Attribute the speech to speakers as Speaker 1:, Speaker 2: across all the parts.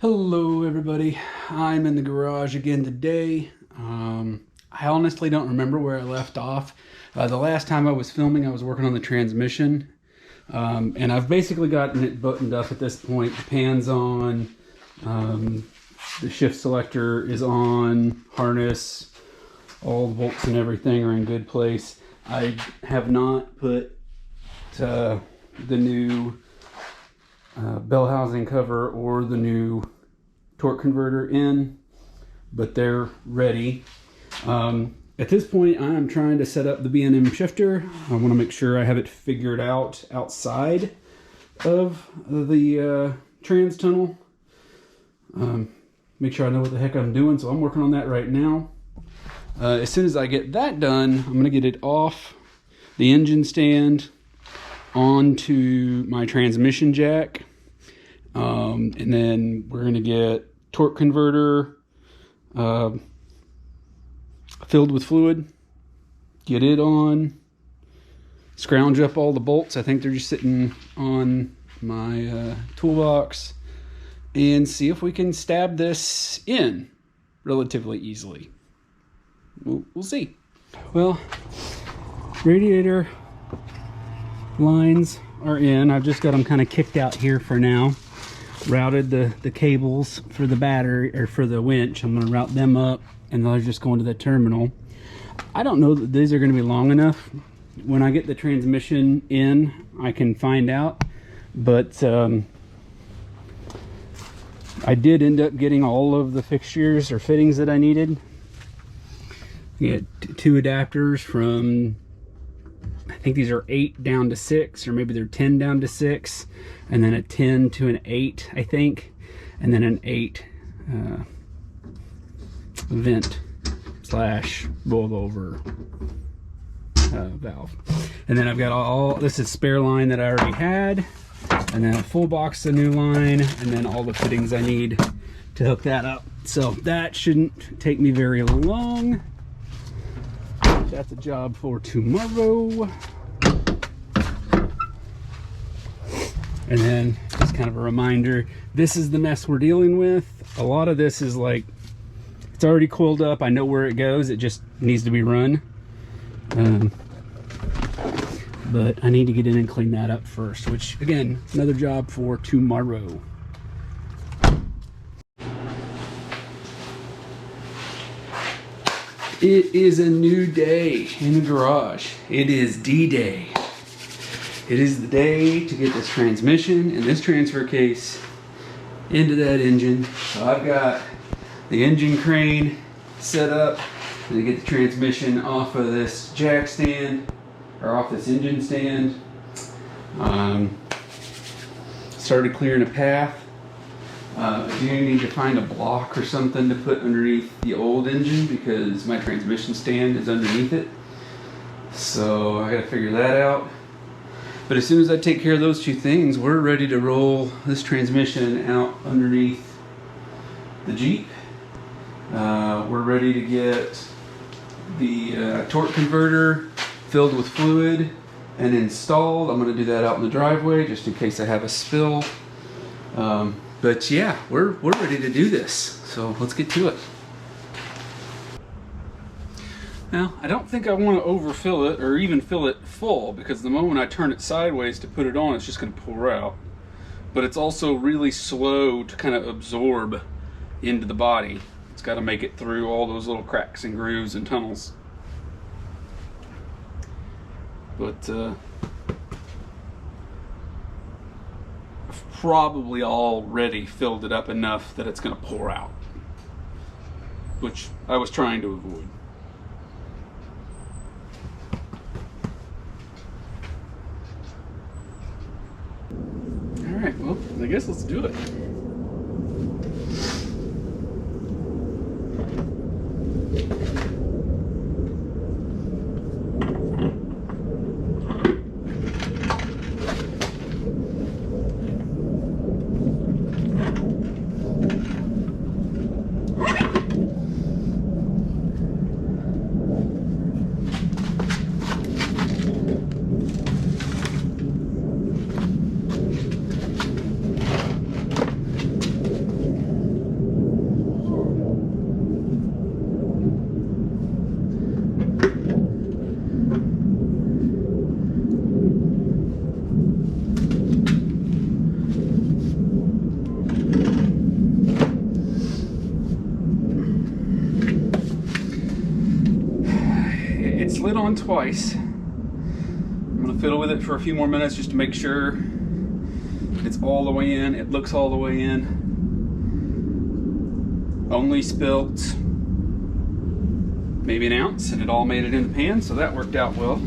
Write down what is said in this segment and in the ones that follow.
Speaker 1: Hello everybody, I'm in the garage again today. I honestly don't remember where I left off. The last time I was filming I was working on the transmission, and I've basically gotten it buttoned up at this point. The pan's on, the shift selector is on, harness, all the bolts and everything are in good place. I have not put the new bell housing cover or the new torque converter in, but they're ready. At this point I'm trying to set up the B&M shifter. I want to make sure I have it figured out outside of the trans tunnel. Make sure I know what the heck I'm doing, so I'm working on that right now. As soon as I get that done, I'm going to get it off the engine stand onto my transmission jack, and then we're going to get torque converter filled with fluid, get it on, scrounge up all the bolts. I think they're just sitting on my toolbox, and see if we can stab this in relatively easily. We'll see. Well, radiator lines are in. I've just got them kind of kicked out here for now. Routed the cables for the battery, or for the winch. I'm going to route them up, and they'll just go into the terminal. I don't know that these are going to be long enough. When I get the transmission in, I can find out. But I did end up getting all of the fixtures or fittings that I needed. You get two adapters from, I think these are 8 down to 6, or maybe they're 10 down to 6, and then a 10 to an 8, I think, and then an 8 vent slash rollover valve. And then I've got all this is spare line that I already had, and then a full box of new line, and then all the fittings I need to hook that up. So that shouldn't take me very long. That's a job for tomorrow. And then just kind of a reminder, this is the mess we're dealing with. A lot of this is like, it's already coiled up. I know where it goes. It just needs to be run. But I need to get in and clean that up first, which again, another job for tomorrow. It is a new day in the garage. It is D-Day. It is the day to get this transmission and this transfer case into that engine. So I've got the engine crane set up to get the transmission off of this jack stand, or off this engine stand. Started clearing a path. I do need to find a block or something to put underneath the old engine, because my transmission stand is underneath it. So I gotta figure that out. But as soon as I take care of those two things, we're ready to roll this transmission out underneath the Jeep. We're ready to get the torque converter filled with fluid and installed. I'm gonna do that out in the driveway just in case I have a spill. But yeah, we're ready to do this, so let's get to it. Now, I don't think I want to overfill it or even fill it full, because the moment I turn it sideways to put it on, it's just going to pour out. But it's also really slow to kind of absorb into the body. It's got to make it through all those little cracks and grooves and tunnels. But probably already filled it up enough that it's going to pour out, which I was trying to avoid. All right, well, I guess let's do it. one twice. I'm gonna fiddle with it for a few more minutes just to make sure it's all the way in. It looks all the way in. Only spilt maybe an ounce and it all made it in the pan, so that worked out well.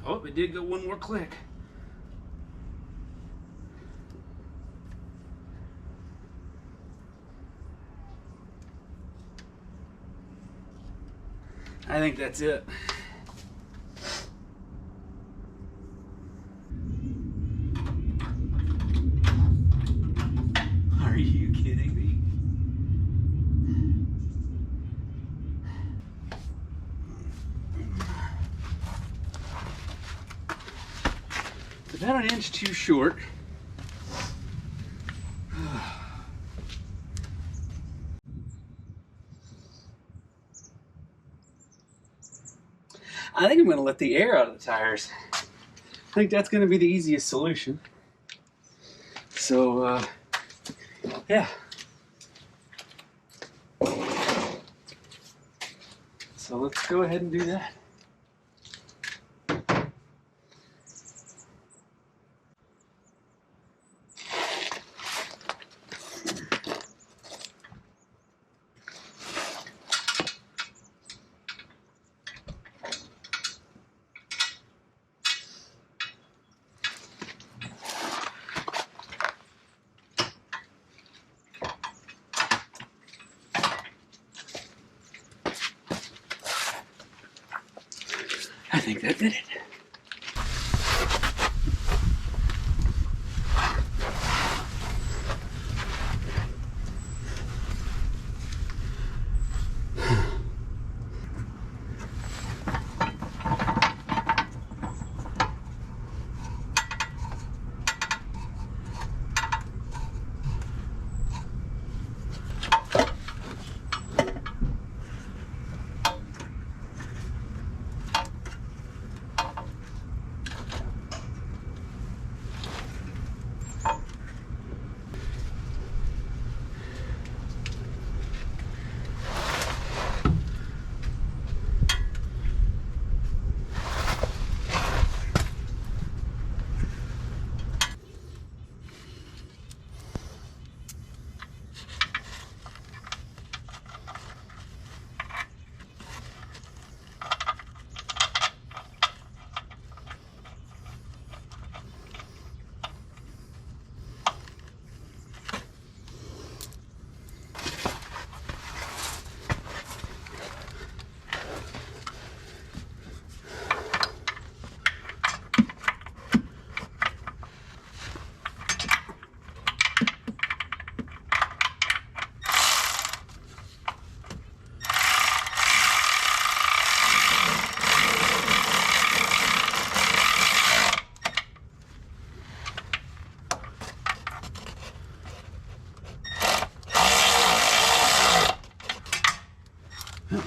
Speaker 1: Oh, it did go one more click. I think that's it. Are you kidding me? It's about an inch too short. I think I'm going to let the air out of the tires. I think that's going to be the easiest solution. So, yeah. So let's go ahead and do that. I think that did it.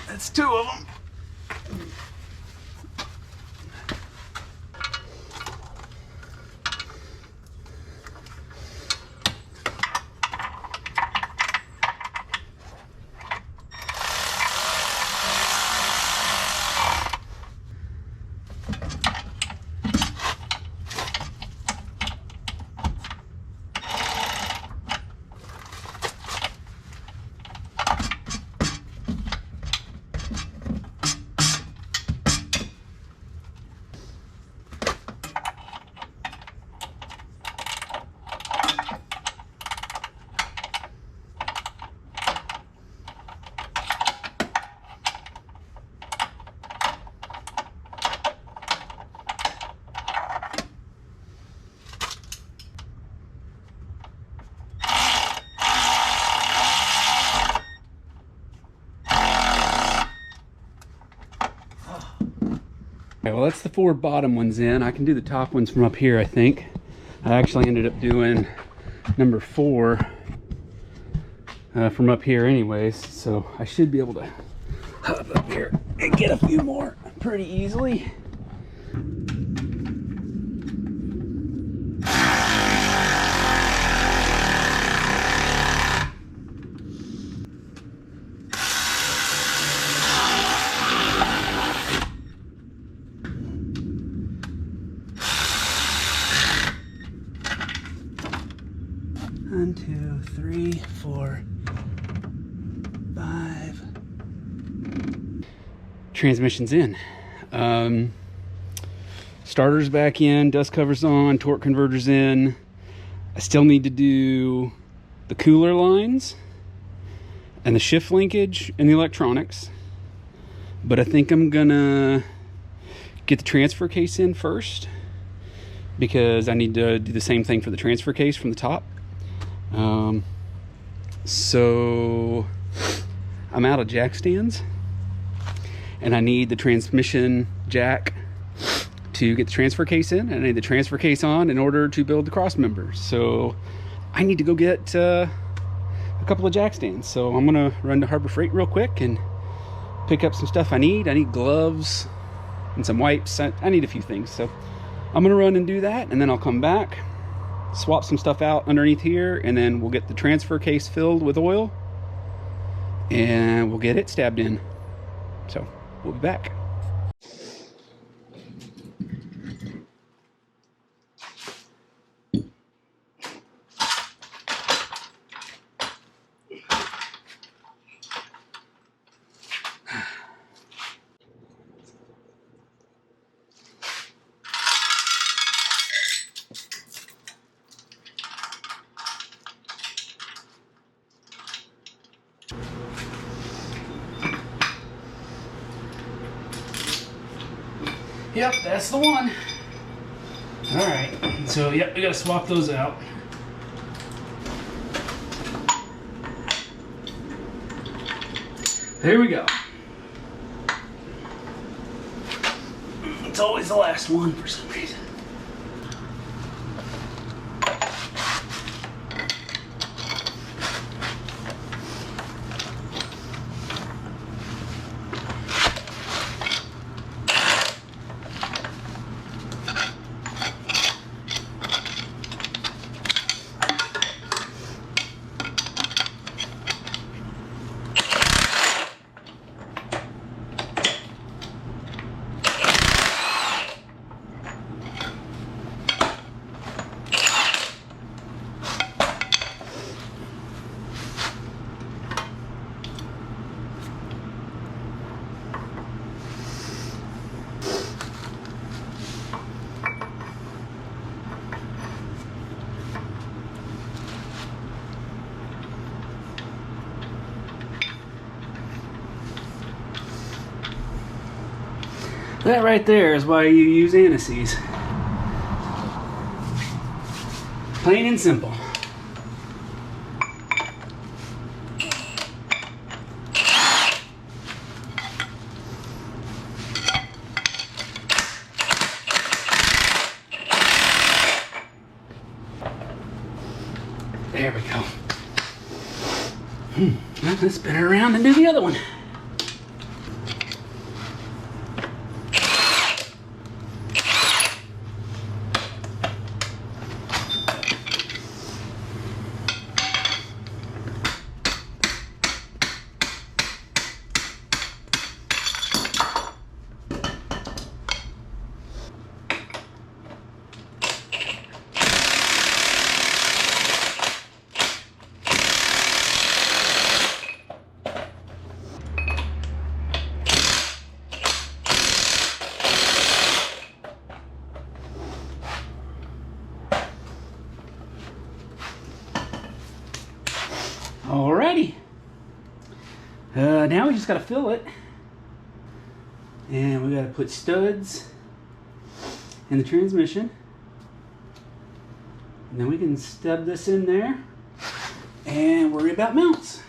Speaker 1: That's two of them. Okay, well, that's the 4 bottom ones in. I can do the top ones from up here, I think. I actually ended up doing number 4 from up here anyways, so I should be able to hop up here and get a few more pretty easily. 1, 2, 3, 4, 5. Transmission's in. Starter's back in, dust cover's on, torque converter's in. I still need to do the cooler lines and the shift linkage and the electronics. But I think I'm gonna get the transfer case in first, because I need to do the same thing for the transfer case from the top. So I'm out of jack stands, and I need the transmission jack to get the transfer case in, and I need the transfer case on in order to build the cross members. So I need to go get a couple of jack stands. So I'm gonna run to Harbor Freight real quick and pick up some stuff I need. I need gloves and some wipes. I need a few things. So I'm gonna run and do that, and then I'll come back, swap some stuff out underneath here, and then we'll get the transfer case filled with oil and we'll get it stabbed in. So we'll be back. Yep, that's the one. All right, so yep, we gotta swap those out. There we go. It's always the last one for some reason. That right there is why you use ensues. Plain and simple. There we go. Well, let's spin it around and do the other one. Alrighty. Now we just gotta fill it. And we gotta put studs in the transmission. And then we can stub this in there and worry about mounts.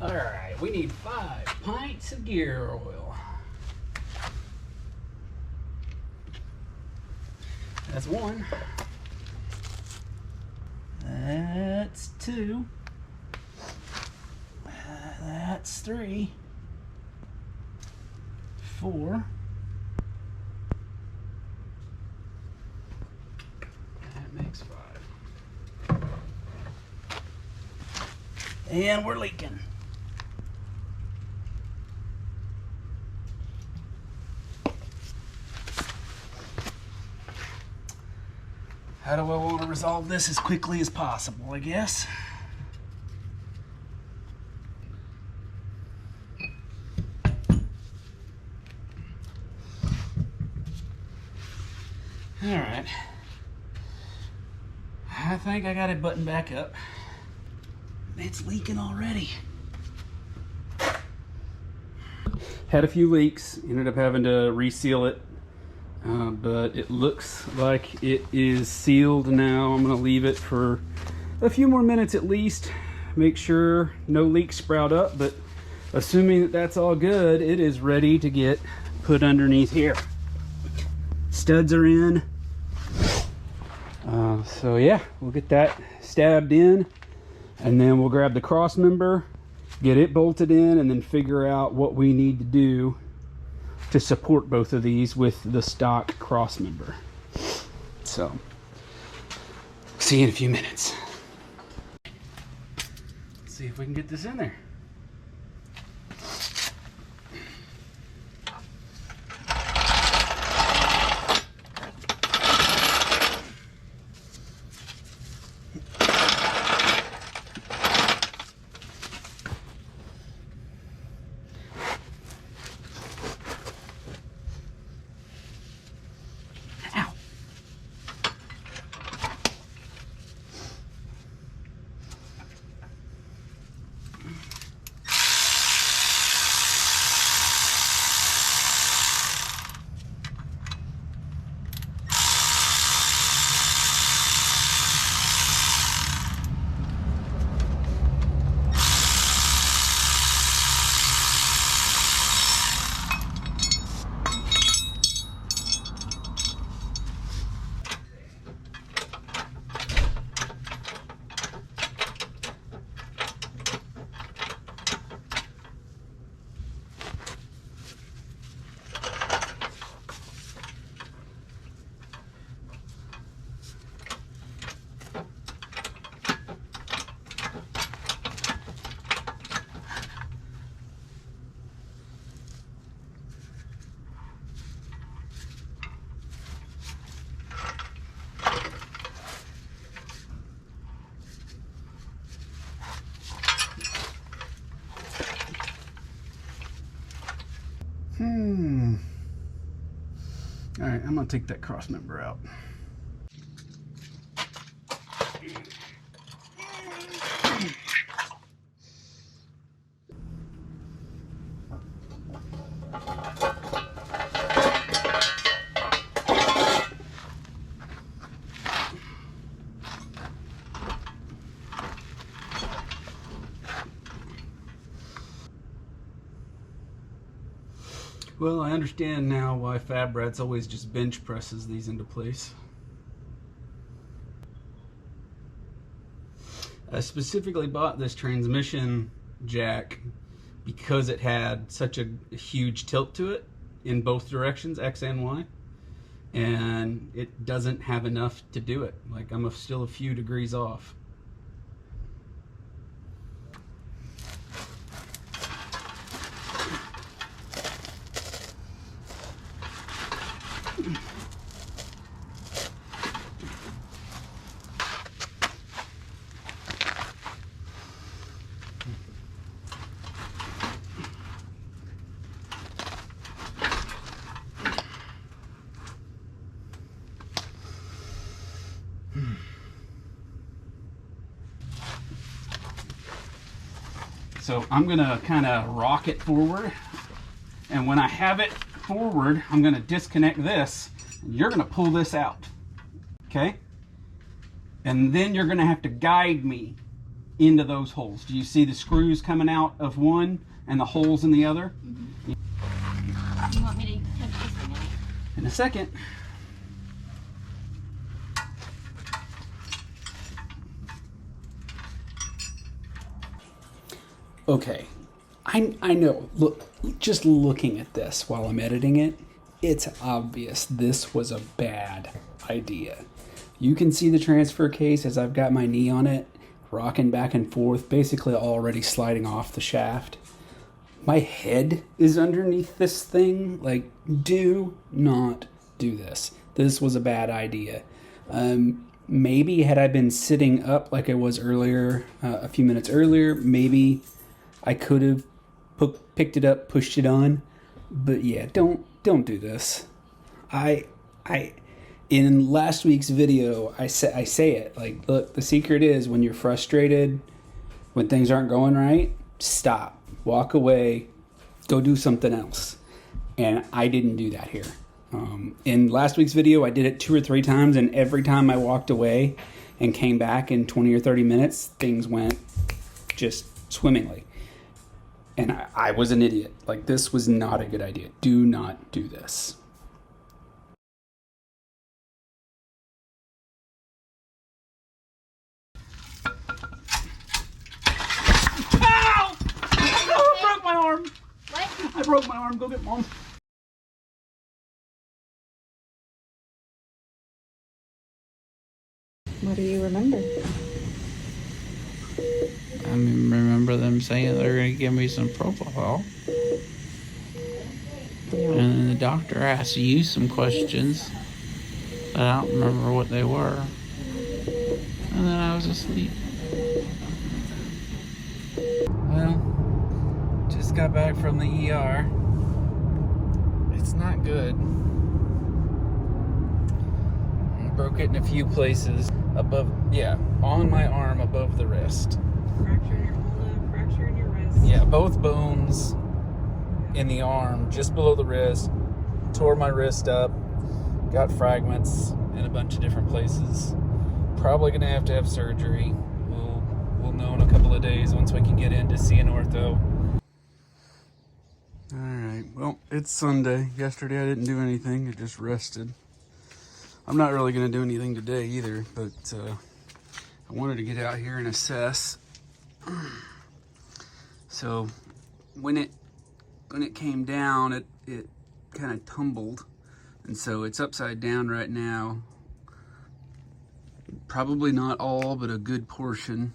Speaker 1: Alright, we need 5 pints of gear oil. That's 1. That's 2. That's 3. 4. That makes 5. And we're leaking. How do I want to resolve this as quickly as possible, I guess? All right. I think I got it buttoned back up. It's leaking already. Had a few leaks, ended up having to reseal it, but it looks like it is sealed now. I'm gonna leave it for a few more minutes at least, make sure no leaks sprout up, but assuming that that's all good, it is ready to get put underneath here. Studs are in. So yeah, we'll get that stabbed in, and then we'll grab the cross member, get it bolted in, and then figure out what we need to do to support both of these with the stock cross member. So, see you in a few minutes. Let's see if we can get this in there. All right, I'm gonna take that cross member out. Well, I understand now why Fab Rat's always just bench presses these into place. I specifically bought this transmission jack because it had such a huge tilt to it in both directions, X and Y, and it doesn't have enough to do it. Like, I'm still a few degrees off. So I'm gonna kind of rock it forward, and when I have it forward, I'm gonna disconnect this, and you're gonna pull this out, okay? And then you're gonna have to guide me into those holes. Do you see the screws coming out of one and the holes in the other?
Speaker 2: Mm-hmm. You want me to touch this thing out?
Speaker 1: In a second. Okay, I know, look, just looking at this while I'm editing it, it's obvious this was a bad idea. You can see the transfer case as I've got my knee on it, rocking back and forth, basically already sliding off the shaft. My head is underneath this thing. Like, do not do this. This was a bad idea. Maybe had I been sitting up like I was earlier, a few minutes earlier, maybe I could have picked it up, pushed it on. But yeah, don't do this. I in last week's video, I say it like, look, the secret is when you're frustrated, when things aren't going right, stop, walk away, go do something else. And I didn't do that here. In last week's video, I did it 2 or 3 times, and every time I walked away and came back in 20 or 30 minutes, things went just swimmingly. And I was an idiot. Like, this was not a good idea. Do not do this. Ow! Oh, I broke my arm.
Speaker 2: What?
Speaker 1: I broke my arm. Go get Mom.
Speaker 3: What do you remember?
Speaker 4: I remember them saying they're going to give me some propofol.
Speaker 3: Yeah.
Speaker 4: And then the doctor asked you some questions. I don't remember what they were. And then I was asleep. Well, just got back from the ER. It's not good. I broke it in a few places above, on my arm above the wrist.
Speaker 3: Fracture in your ulna, fracture in your wrist.
Speaker 4: Yeah, both bones in the arm, just below the wrist. Tore my wrist up. Got fragments in a bunch of different places. Probably gonna have to have surgery. We'll know in a couple of days once we can get in to see an ortho.
Speaker 1: Alright, well, it's Sunday. Yesterday I didn't do anything, I just rested. I'm not really going to do anything today either, but I wanted to get out here and assess. So when it came down, it kind of tumbled, and so it's upside down right now. Probably not all, but a good portion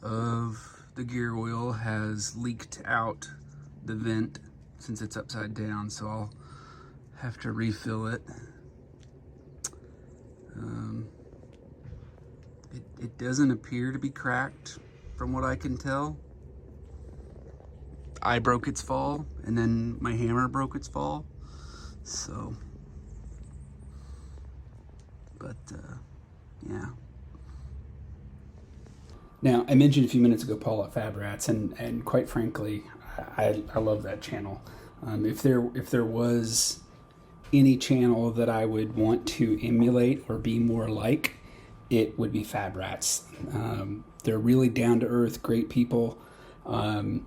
Speaker 1: of the gear oil has leaked out the vent since it's upside down, so I'll have to refill it. It doesn't appear to be cracked from what I can tell. I broke its fall, and then my hammer broke its fall. So, but yeah. Now, I mentioned a few minutes ago Paul at Fab Rats, and quite frankly, I love that channel. If there was any channel that I would want to emulate or be more like, it would be Fab Rats. They're really down to earth, great people. I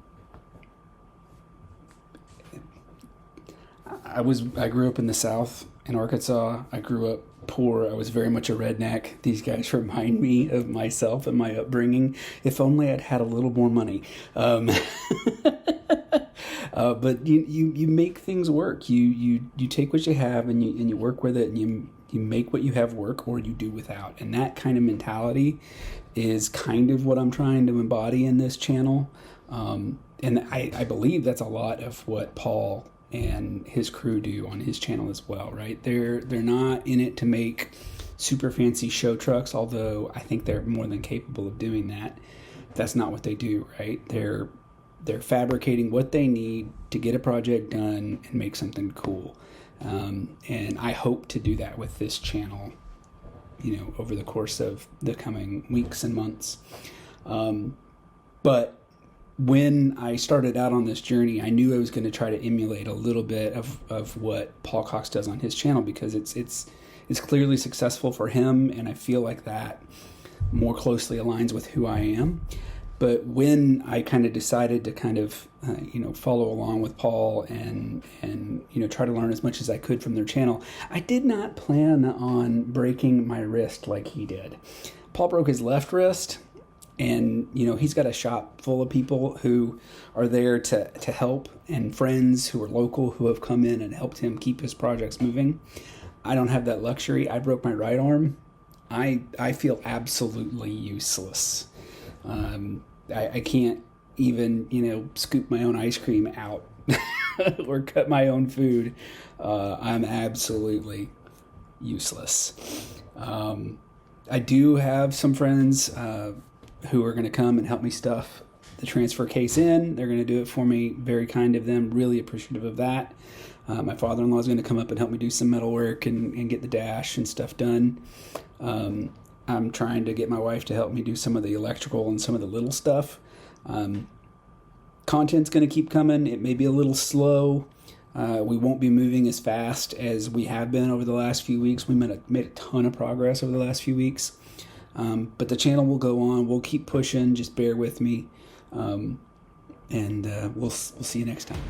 Speaker 1: grew up in the South in Arkansas. I grew up poor. I was very much a redneck. These guys remind me of myself and my upbringing. If only I'd had a little more money. But you make things work. You take what you have and you work with it, and you make what you have work, or you do without. And that kind of mentality is kind of what I'm trying to embody in this channel. And I believe that's a lot of what Paul and his crew do on his channel as well, right? They're not in it to make super fancy show trucks, although I think they're more than capable of doing that. That's not what they do, right? They're fabricating what they need to get a project done and make something cool. And I hope to do that with this channel, over the course of the coming weeks and months. But when I started out on this journey, I knew I was going to try to emulate a little bit of what Paul Cox does on his channel, because it's clearly successful for him, and I feel like that more closely aligns with who I am. But when I kind of decided to follow along with Paul and try to learn as much as I could from their channel, I did not plan on breaking my wrist like he did. Paul broke his left wrist, and he's got a shop full of people who are there to help, and friends who are local who have come in and helped him keep his projects moving. I don't have that luxury. I broke my right arm. I feel absolutely useless. I can't even, scoop my own ice cream out or cut my own food. I'm absolutely useless. I do have some friends who are going to come and help me stuff the transfer case in. They're going to do it for me. Very kind of them. Really appreciative of that. My father-in-law is going to come up and help me do some metal work and get the dash and stuff done. I'm trying to get my wife to help me do some of the electrical and some of the little stuff. Content's going to keep coming. It may be a little slow. We won't be moving as fast as we have been over the last few weeks. We made a ton of progress over the last few weeks. But the channel will go on. We'll keep pushing. Just bear with me. And we'll see you next time.